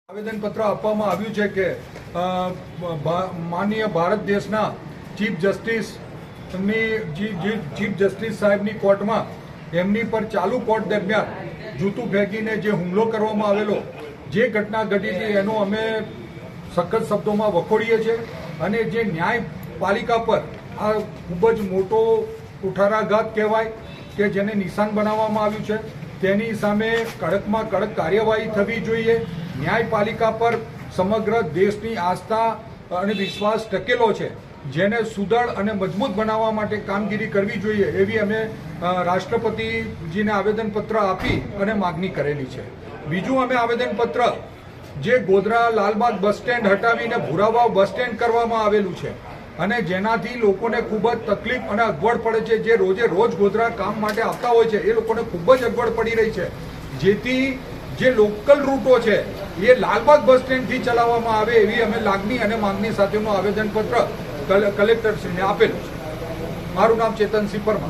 આવેદનપત્ર આપવામાં આવ્યું છે કે માનનીય ભારત દેશના ચીફ જસ્ટિસ સાહેબની કોર્ટમાં એમની પર ચાલુ કોર્ટ દરમિયાન જૂતું ફેંકીને જે હુમલો કરવામાં આવેલો જે ઘટના ઘટી હતી એનો અમે સખત શબ્દોમાં વખોડીએ છીએ અને જે ન્યાયપાલિકા પર આ ખૂબ જ મોટો કુઠારાઘાત કહેવાય કે જેને નિશાન બનાવવામાં આવ્યું છે તેની સામે કડકમાં કડક કાર્યવાહી થવી જોઈએ। ન્યાયપાલિકા પર સમગ્ર દેશની આસ્થા અને વિશ્વાસ ટકેલો છે, જેને સુદૃઢ અને મજબૂત બનાવવા માટે કામગીરી કરવી જોઈએ એવી અમે રાષ્ટ્રપતિજીને આવેદનપત્ર આપી અને માગણી કરેલી છે। બીજું અમે આવેદનપત્ર જે ગોધરા લાલબાગ બસ સ્ટેન્ડ હટાવીને ભૂરાવાવ બસ સ્ટેન્ડ કરવામાં આવેલું છે અને જેનાથી લોકોને ખૂબ જ તકલીફ અને અગવડ પડે છે, જે રોજે રોજ ગોધરા કામ માટે આવતા હોય છે એ લોકોને ખૂબ જ અગવડ પડી રહી છે, જેથી જે લોકલ રૂટો છે એ લાલબાગ બસ સ્ટેન્ડથી ચલાવવામાં આવે એવી અમે લાગણી અને માંગણી સાથેનું આવેદનપત્ર કલેક્ટરશ્રીને આપેલું છે। મારું નામ ચેતનસિંહ પરમાર।